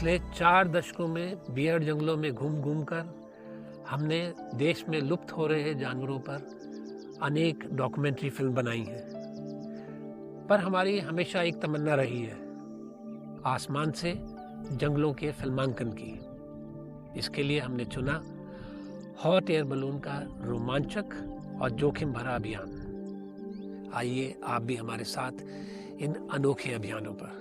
पिछले 4 दशकों में बियर जंगलों में घूम घूम कर हमने देश में लुप्त हो रहे जानवरों पर अनेक डॉक्यूमेंट्री फिल्म बनाई हैं, पर हमारी हमेशा एक तमन्ना रही है आसमान से जंगलों के फिल्मांकन की। इसके लिए हमने चुना हॉट एयर बलून का रोमांचक और जोखिम भरा अभियान। आइए आप भी हमारे साथ इन अनोखे अभियानों पर।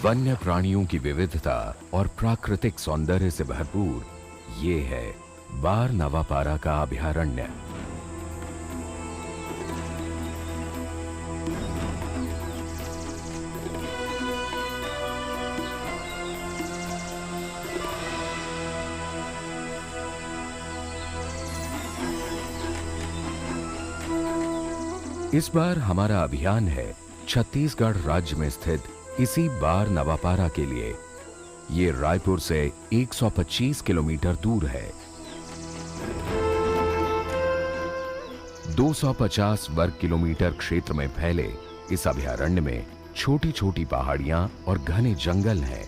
वन्य प्राणियों की विविधता और प्राकृतिक सौंदर्य से भरपूर ये है बार नवापारा का अभयारण्य। इस बार हमारा अभियान है छत्तीसगढ़ राज्य में स्थित इसी बार नवापारा के लिए। ये रायपुर से 125 किलोमीटर दूर है। 250 वर्ग किलोमीटर क्षेत्र में फैले इस अभयारण्य में छोटी छोटी पहाड़ियां और घने जंगल हैं।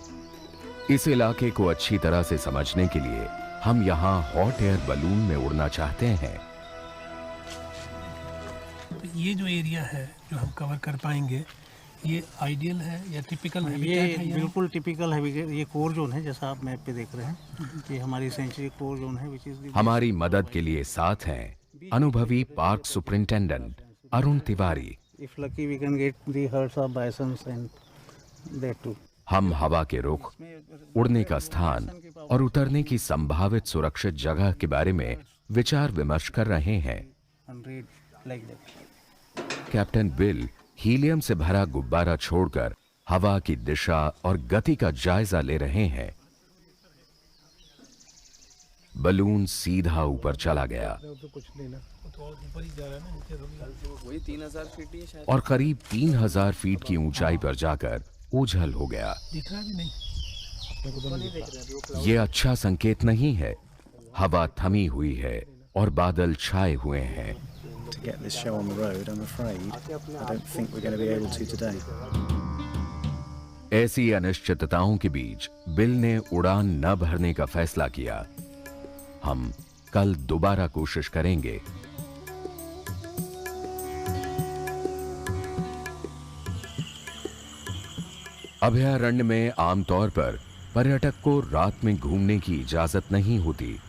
इस इलाके को अच्छी तरह से समझने के लिए हम यहां हॉट एयर बलून में उड़ना चाहते हैं। ये जो एरिया है जो हम कवर कर पाएंगे, ये आइडियल है या टिपिकल है? ये बिल्कुल टिपिकल है। ये कोर जोन है, जैसा आप मैप पे देख रहे हैं। ये हमारी सेंचुरी कोर जोन है which is हमारी मदद के लिए साथ हैं अनुभवी park superintendent Arun Tiwari. If lucky we can get the herds of bisons and that too. हम हवा के रुख, उड़ने का स्थान और उतरने की संभावित सुरक्षित जगह के बारे में विचार विमर्श कर रहे हैं। Like that. Captain bill helium से भरा गुब्बारा छोड़कर हवा की दिशा और गति का जायजा ले रहे हैं। बलून सीधा ऊपर चला गया और करीब 3000 फीट की ऊंचाई पर जाकर ओझल हो गया। यह अच्छा संकेत नहीं है। हवा थमी हुई है और बादल छाए हुए हैं। To get this show on the road, I'm afraid I don't think we're going to be able to today. ऐसी अनिश्चितताओं के बीच बिल ने उड़ान न भरने का फैसला किया। हम कल दोबारा कोशिश करेंगे। अभयारण्य में आमतौर पर पर्यटक को रात में घूमने की इजाजत नहीं होती,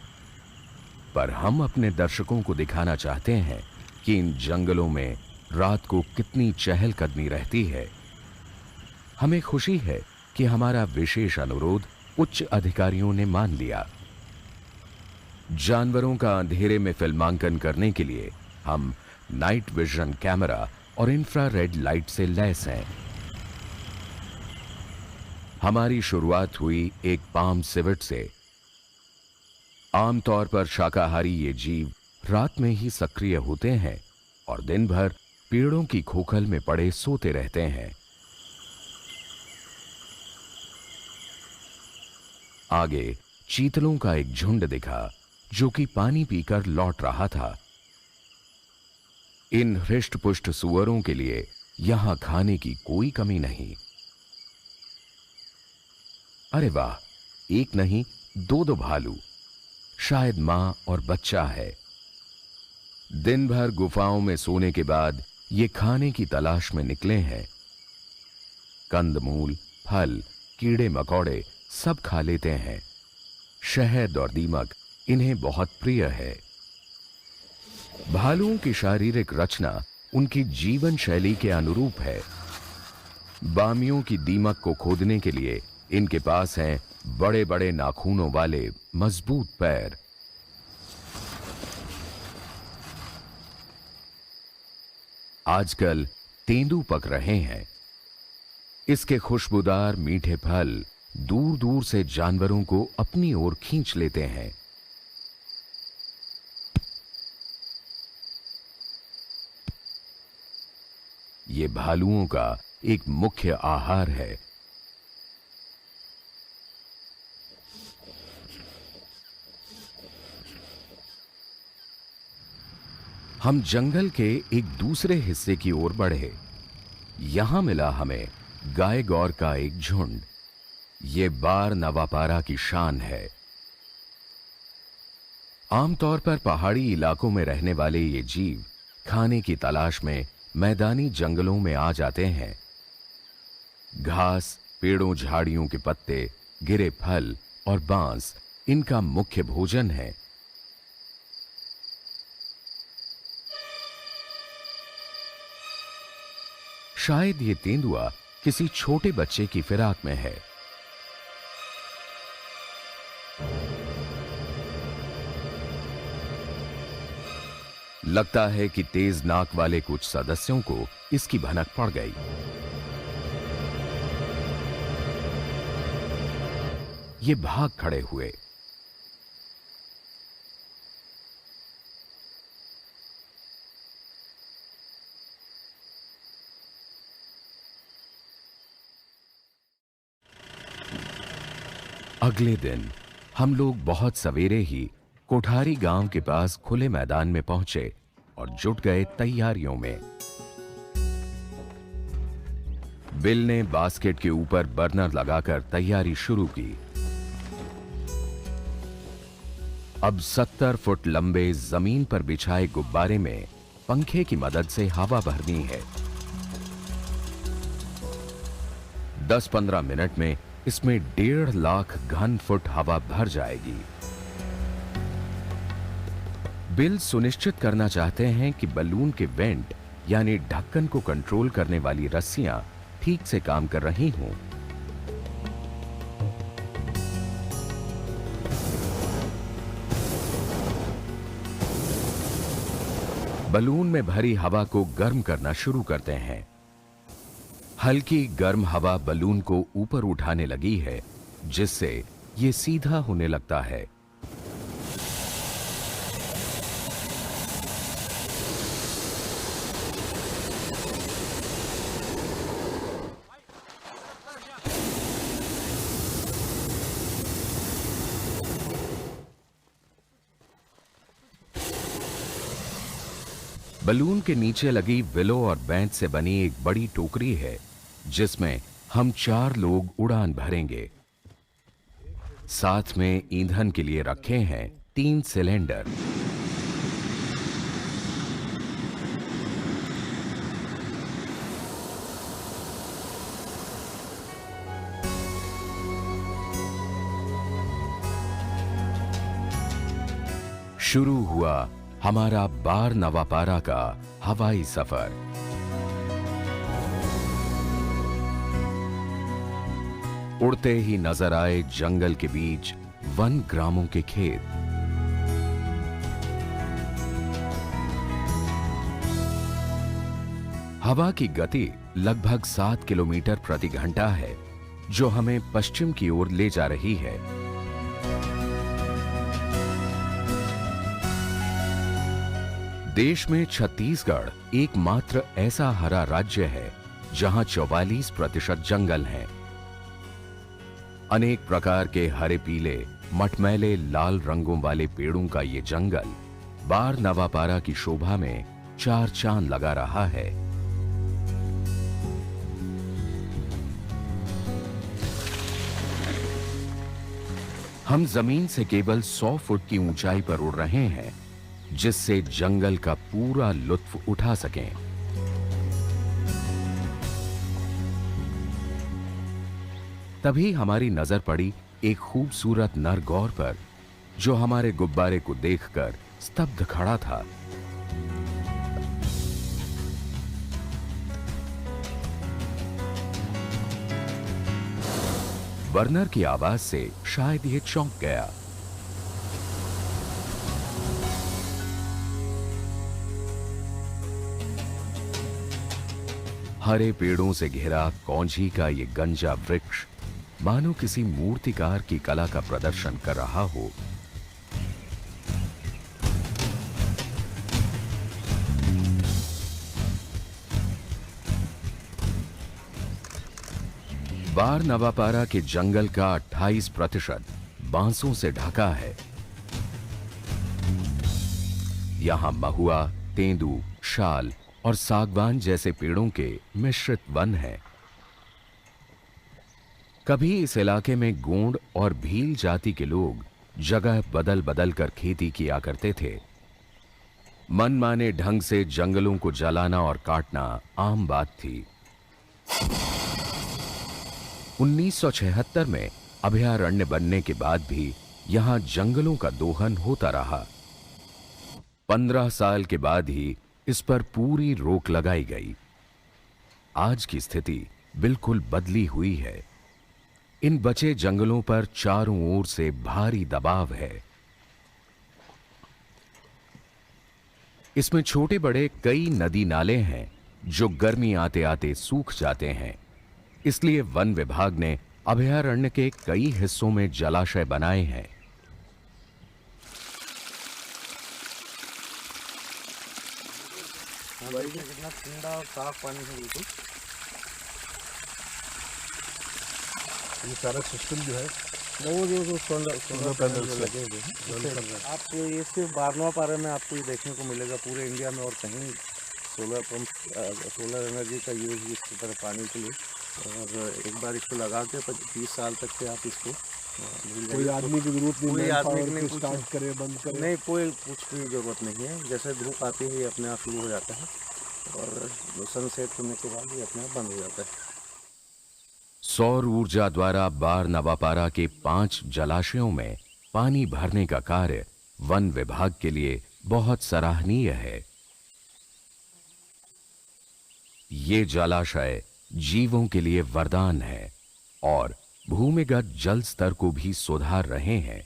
पर हम अपने दर्शकों को दिखाना चाहते हैं कि इन जंगलों में रात को कितनी चहलकदमी रहती है। हमें खुशी है कि हमारा विशेष अनुरोध उच्च अधिकारियों ने मान लिया। जानवरों का अंधेरे में फिल्मांकन करने के लिए हम नाइट विजन कैमरा और इंफ्रारेड लाइट से लैस हैं। हमारी शुरुआत हुई एक पाम सिवेट से। आमतौर पर शाकाहारी ये जीव रात में ही सक्रिय होते हैं और दिन भर पेड़ों की खोखल में पड़े सोते रहते हैं। आगे चीतलों का एक झुंड दिखा जो कि पानी पीकर लौट रहा था। इन हृष्ट-पुष्ट सुअरों के लिए यहां खाने की कोई कमी नहीं। अरे वाह, एक नहीं दो भालू, शायद मां और बच्चा है। दिन भर गुफाओं में सोने के बाद ये खाने की तलाश में निकले हैं। कंदमूल, फल, कीड़े मकोड़े सब खा लेते हैं शहद और दीमक इन्हें बहुत प्रिय है। भालुओं की शारीरिक रचना उनकी जीवन शैली के अनुरूप है। बामियों की दीमक को खोदने के लिए इनके पास हैं बड़े बड़े नाखूनों वाले मजबूत पैर। आजकल तेंदू पक रहे हैं। इसके खुशबूदार मीठे फल दूर दूर से जानवरों को अपनी ओर खींच लेते हैं। ये भालुओं का एक मुख्य आहार है। हम जंगल के एक दूसरे हिस्से की ओर बढ़े। यहां मिला हमें गाय गौर का एक झुंड। ये बार नवापारा की शान है। आमतौर पर पहाड़ी इलाकों में रहने वाले ये जीव खाने की तलाश में मैदानी जंगलों में आ जाते हैं। घास, पेड़ों, झाड़ियों के पत्ते, गिरे फल और बांस इनका मुख्य भोजन है। शायद ये तेंदुआ किसी छोटे बच्चे की फिराक में है। लगता है कि तेज नाक वाले कुछ सदस्यों को इसकी भनक पड़ गई। ये भाग खड़े हुए। अगले दिन हम लोग बहुत सवेरे ही कोठारी गांव के पास खुले मैदान में पहुंचे और जुट गए तैयारियों में। बिल ने बास्केट के ऊपर बर्नर लगाकर तैयारी शुरू की। अब 70 फुट लंबे जमीन पर बिछाए गुब्बारे में पंखे की मदद से हवा भरनी है। 10-15 मिनट में इसमें 1.5 लाख घन फुट हवा भर जाएगी। बिल सुनिश्चित करना चाहते हैं कि बलून के वेंट यानी ढक्कन को कंट्रोल करने वाली रस्सियां ठीक से काम कर रही हों। बलून में भरी हवा को गर्म करना शुरू करते हैं। हल्की गर्म हवा बलून को ऊपर उठाने लगी है, जिससे यह सीधा होने लगता है। बलून के नीचे लगी विलो और बैंड से बनी एक बड़ी टोकरी है, जिसमें हम 4 लोग उड़ान भरेंगे। साथ में ईंधन के लिए रखे हैं 3 सिलेंडर। शुरू हुआ हमारा बार नवापारा का हवाई सफर। उड़ते ही नजर आए जंगल के बीच वन ग्रामों के खेत। हवा की गति लगभग 7 किलोमीटर प्रति घंटा है, जो हमें पश्चिम की ओर ले जा रही है। देश में छत्तीसगढ़ एकमात्र ऐसा हरा राज्य है जहां 44% जंगल हैं। अनेक प्रकार के हरे, पीले, मटमैले, लाल रंगों वाले पेड़ों का ये जंगल बार नवापारा की शोभा में 4 चांद लगा रहा है। हम जमीन से केवल 100 फुट की ऊंचाई पर उड़ रहे हैं, जिससे जंगल का पूरा लुत्फ उठा सकें। तभी हमारी नजर पड़ी एक खूबसूरत नर गौर पर जो हमारे गुब्बारे को देखकर स्तब्ध खड़ा था। बर्नर की आवाज से शायद ये चौंक गया। हरे पेड़ों से घिरा कौंझी का ये गंजा वृक्ष मानो किसी मूर्तिकार की कला का प्रदर्शन कर रहा हो। बार नवापारा के जंगल का 28% बांसों से ढका है। यहां महुआ, तेंदू, शाल और सागवान जैसे पेड़ों के मिश्रित वन हैं। कभी इस इलाके में गोंड और भील जाति के लोग जगह बदल बदल कर खेती किया करते थे। मनमाने ढंग से जंगलों को जलाना और काटना आम बात थी। 1976 में अभयारण्य बनने के बाद भी यहां जंगलों का दोहन होता रहा। 15 साल के बाद ही इस पर पूरी रोक लगाई गई। आज की स्थिति बिल्कुल बदली हुई है। इन बचे जंगलों पर चारों ओर से भारी दबाव है। इसमें छोटे बड़े कई नदी नाले हैं जो गर्मी आते आते सूख जाते हैं। इसलिए वन विभाग ने अभयारण्य के कई हिस्सों में जलाशय बनाए हैं। कितना ठंडा और साफ पानी है बिल्कुल। ये सारा सिस्टम जो है वो जो सोलर पैनल लगे हुए हैं, आप ये सिर्फ बारनवापारा में आपको ये देखने को मिलेगा। पूरे इंडिया में और कहीं सोलर पंप, सोलर एनर्जी का यूज़ इस तरह पानी के लिए। और एक बार इसको लगा के 20 साल तक से आप इसको कोई आदमी की जरूरत नहीं, कोई आदमी की नहीं, स्टार्ट करे बंद करे नहीं, कोई कुछ की जरूरत नहीं है। जैसे धूप आती है ये अपने आप शुरू हो जाता है और सनसेट होने के बाद ये अपने आप बंद हो जाता है। सौर ऊर्जा द्वारा बार नवापारा के 5 जलाशयों में पानी भरने का कार्य वन विभाग के लिए बहुत सराहनीय है। ये जलाशय जीवों के लिए वरदान है और भूमिगत जल स्तर को भी सुधार रहे हैं।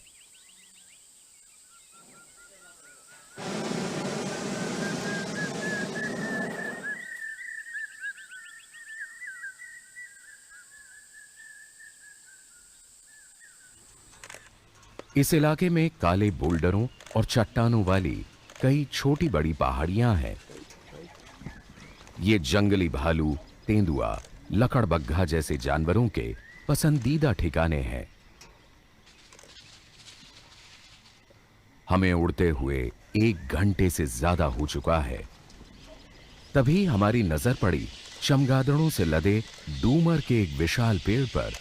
इस इलाके में काले बोल्डरों और चट्टानों वाली कई छोटी बड़ी पहाड़ियां हैं। ये जंगली भालू, तेंदुआ, लकड़बग्घा जैसे जानवरों के पसंदीदा ठिकाने हैं। हमें उड़ते हुए 1 घंटे से ज्यादा हो चुका है। तभी हमारी नजर पड़ी चमगादड़ों से लदे डूमर के एक विशाल पेड़ पर।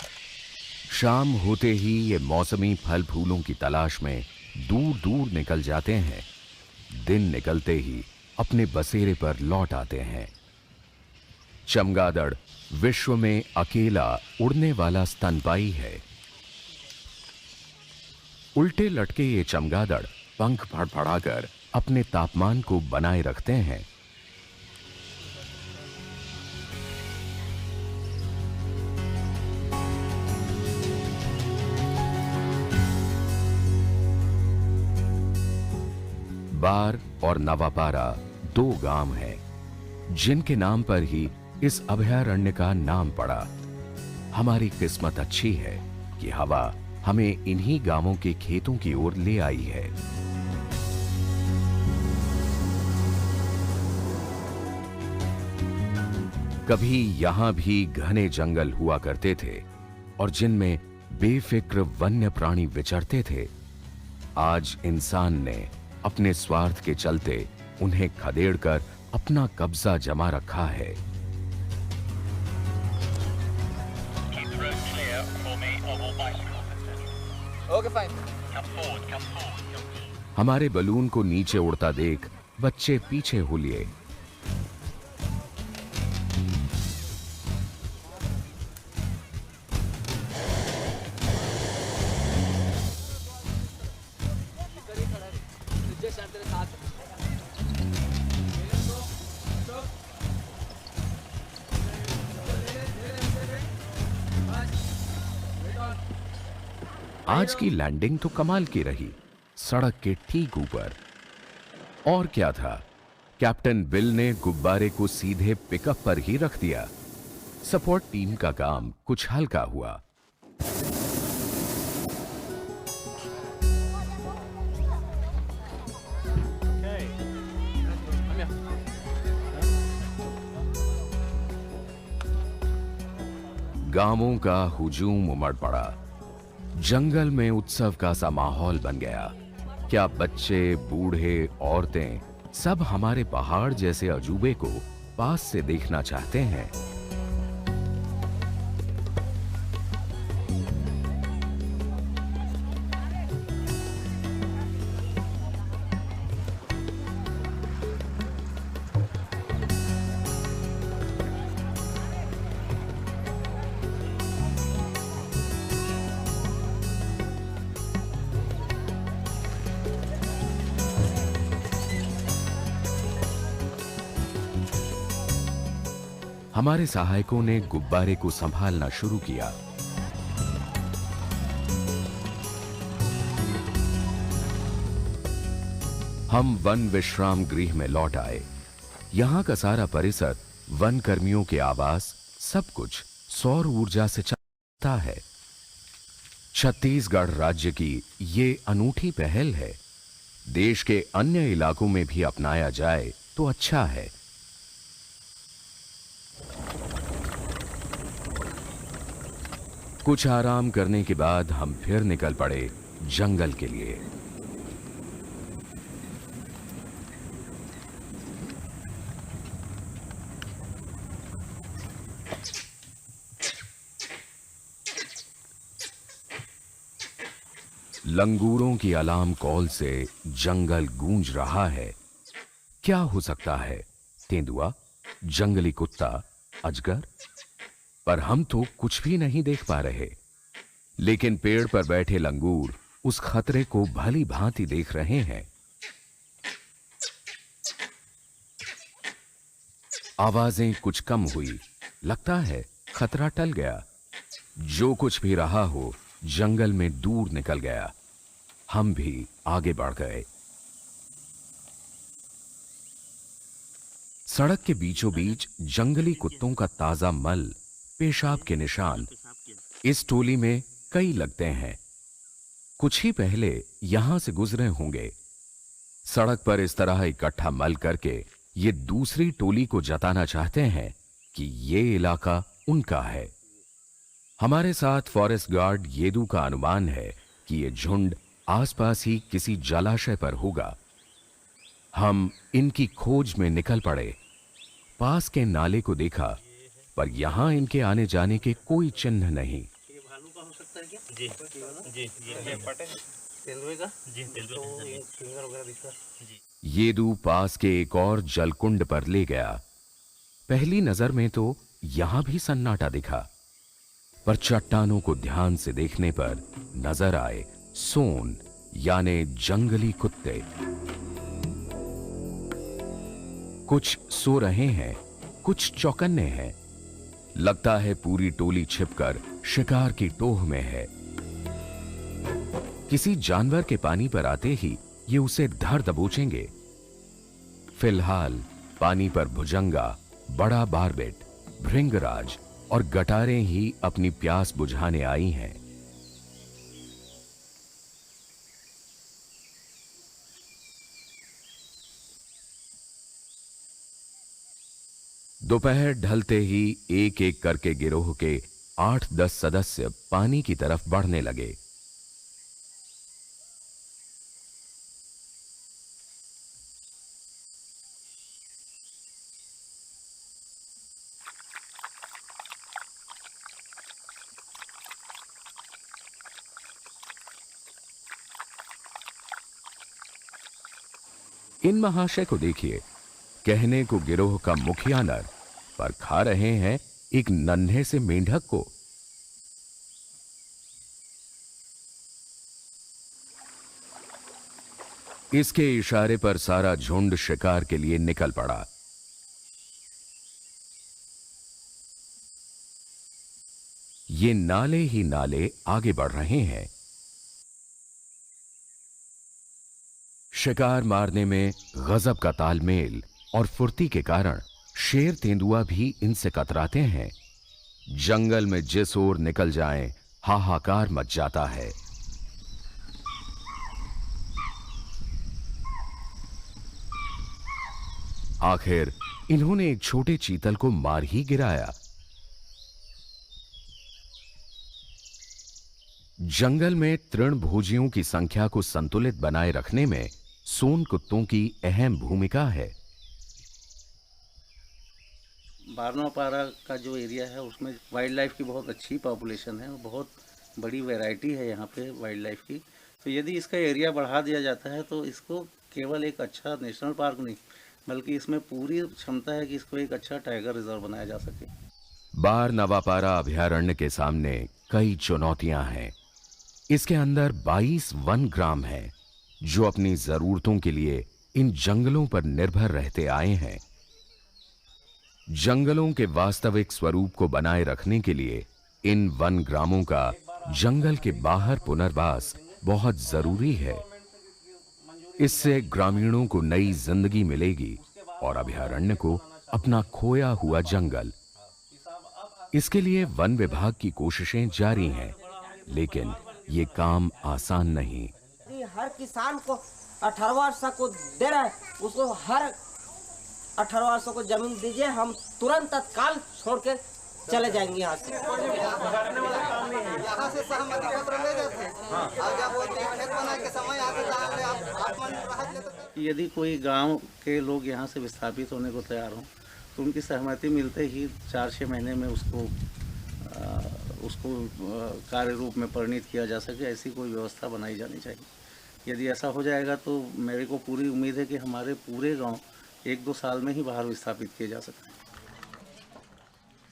शाम होते ही ये मौसमी फल फूलों की तलाश में दूर दूर निकल जाते हैं। दिन निकलते ही अपने बसेरे पर लौट आते हैं। चमगादड़ विश्व में अकेला उड़ने वाला स्तनपायी है। उल्टे लटके ये चमगादड़ पंख फड़फड़ाकर अपने तापमान को बनाए रखते हैं। बार और नवापारा 2 गांव हैं, जिनके नाम पर ही इस अभयारण्य का नाम पड़ा। हमारी किस्मत अच्छी है कि हवा हमें इन्हीं गांवों के खेतों की ओर ले आई है। कभी यहां भी घने जंगल हुआ करते थे और जिनमें बेफिक्र वन्य प्राणी विचरते थे। आज इंसान ने अपने स्वार्थ के चलते उन्हें खदेड़कर अपना कब्जा जमा रखा है। हमारे बलून को नीचे उड़ता देख बच्चे पीछे हो लिए। आज की लैंडिंग तो कमाल की रही, सड़क के ठीक ऊपर। और क्या था, कैप्टन बिल ने गुब्बारे को सीधे पिकअप पर ही रख दिया। सपोर्ट टीम का काम कुछ हल्का हुआ। गांवों का हुजूम उमड़ पड़ा। जंगल में उत्सव का सा माहौल बन गया। क्या बच्चे, बूढ़े, औरतें सब हमारे पहाड़ जैसे अजूबे को पास से देखना चाहते हैं। हमारे सहायकों ने गुब्बारे को संभालना शुरू किया। हम वन विश्राम गृह में लौट आए। यहां का सारा परिसर, वन कर्मियों के आवास, सब कुछ सौर ऊर्जा से चलता है। छत्तीसगढ़ राज्य की ये अनूठी पहल है। देश के अन्य इलाकों में भी अपनाया जाए तो अच्छा है। कुछ आराम करने के बाद हम फिर निकल पड़े जंगल के लिए। लंगूरों की अलार्म कॉल से जंगल गूंज रहा है। क्या हो सकता है? तेंदुआ, जंगली कुत्ता, अजगर? पर हम तो कुछ भी नहीं देख पा रहे। लेकिन पेड़ पर बैठे लंगूर उस खतरे को भली भांति देख रहे हैं। आवाजें कुछ कम हुई। लगता है खतरा टल गया। जो कुछ भी रहा हो, जंगल में दूर निकल गया। हम भी आगे बढ़ गए। सड़क के बीचों बीच जंगली कुत्तों का ताजा मल, पेशाब के निशान इस टोली में कई लगते हैं। कुछ ही पहले यहां से गुजरे होंगे। सड़क पर इस तरह इकट्ठा मल करके ये दूसरी टोली को जताना चाहते हैं कि ये इलाका उनका है। हमारे साथ फॉरेस्ट गार्ड येदू का अनुमान है कि ये झुंड आसपास ही किसी जलाशय पर होगा। हम इनकी खोज में निकल पड़े। पास के नाले को देखा, पर यहां इनके आने जाने के कोई चिन्ह नहीं। ये भालू का हो सकता है क्या? जी जी ये पटे तेंदुए का? जी तेंदुए तो एक फिंगर वगैरह दिख रहा है। जी येदू पास के एक और जलकुंड पर ले गया। पहली नजर में तो यहां भी सन्नाटा दिखा, पर चट्टानों को ध्यान से देखने पर नजर आए सोन यानी जंगली कुत्ते। कुछ सो रहे हैं, कुछ चौकन्ने हैं। लगता है पूरी टोली छिपकर शिकार की टोह में है। किसी जानवर के पानी पर आते ही ये उसे धर दबोचेंगे। फिलहाल पानी पर भुजंगा, बड़ा बारबेट, भृंगराज और गटारें ही अपनी प्यास बुझाने आई हैं। दोपहर ढलते ही एक एक करके गिरोह के 8-10 सदस्य पानी की तरफ बढ़ने लगे। इन महाशय को देखिए, कहने को गिरोह का मुखिया नर, पर खा रहे हैं एक नन्हे से मेंढक को। इसके इशारे पर सारा झुंड शिकार के लिए निकल पड़ा। ये नाले ही नाले आगे बढ़ रहे हैं। शिकार मारने में गजब का तालमेल और फुर्ती के कारण शेर तेंदुआ भी इनसे कतराते हैं। जंगल में जिस ओर निकल जाएं, हाहाकार मच जाता है। आखिर इन्होंने एक छोटे चीतल को मार ही गिराया। जंगल में तृणभोजियों की संख्या को संतुलित बनाए रखने में सोन कुत्तों की अहम भूमिका है। बारनोपारा का जो एरिया है उसमें वाइल्ड लाइफ की बहुत अच्छी पॉपुलेशन है, बहुत बड़ी वैरायटी है यहाँ पे वाइल्ड लाइफ की। तो यदि इसका एरिया बढ़ा दिया जाता है तो इसको केवल एक अच्छा नेशनल पार्क नहीं बल्कि इसमें पूरी क्षमता है कि इसको एक अच्छा टाइगर रिजर्व बनाया जा सके। बारनवापारा अभयारण्य के सामने कई चुनौतियां हैं। इसके अंदर 22 वन ग्राम हैं जो अपनी जरूरतों के लिए इन जंगलों पर निर्भर रहते आए हैं। जंगलों के वास्तविक स्वरूप को बनाए रखने के लिए इन वन ग्रामों का जंगल के बाहर पुनर्वास बहुत जरूरी है। इससे ग्रामीणों को नई जिंदगी मिलेगी और अभयारण्य को अपना खोया हुआ जंगल। इसके लिए वन विभाग की कोशिशें जारी हैं, लेकिन ये काम आसान नहीं। हर किसान को 18 वर्ष को दे रहा है, उसको हर 18 वर्ष को जमीन दीजिए, हम तुरंत तत्काल छोड़ के चले जाएंगे यहाँ से। यहाँ से सहमति पत्र ले जाते हैं और जब वो खेत बनाने के समय आते आप यदि कोई गांव के लोग यहाँ से विस्थापित होने को तैयार हों तो उनकी सहमति मिलते ही 4-6 महीने में उसको कार्य रूप में परिणित किया जा सके, ऐसी कोई व्यवस्था बनाई जानी चाहिए। यदि ऐसा हो जाएगा तो मेरे को पूरी उम्मीद है कि हमारे पूरे गांव 1-2 साल में ही बाहर विस्थापित किए जा सकते हैं।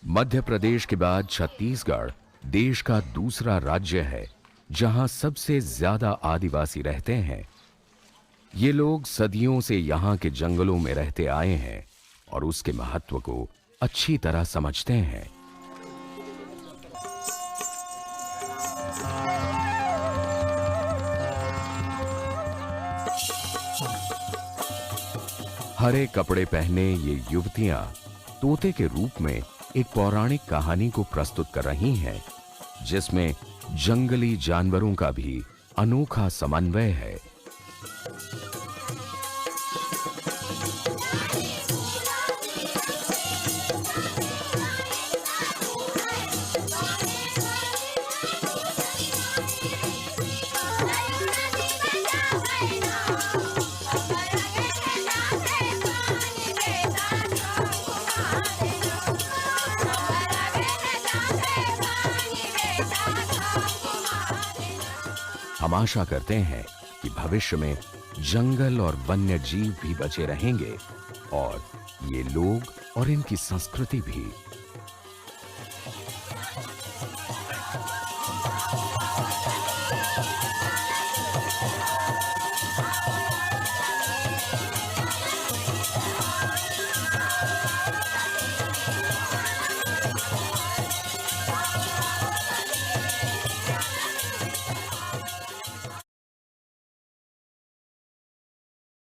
मध्य प्रदेश के बाद छत्तीसगढ़ देश का दूसरा राज्य है जहां सबसे ज्यादा आदिवासी रहते हैं। ये लोग सदियों से यहां के जंगलों में रहते आए हैं और उसके महत्व को अच्छी तरह समझते हैं। हरे कपड़े पहने ये युवतियां तोते के रूप में एक पौराणिक कहानी को प्रस्तुत कर रही हैं, जिसमें जंगली जानवरों का भी अनोखा समन्वय है। हम आशा करते हैं कि भविष्य में जंगल और वन्य जीव भी बचे रहेंगे और ये लोग और इनकी संस्कृति भी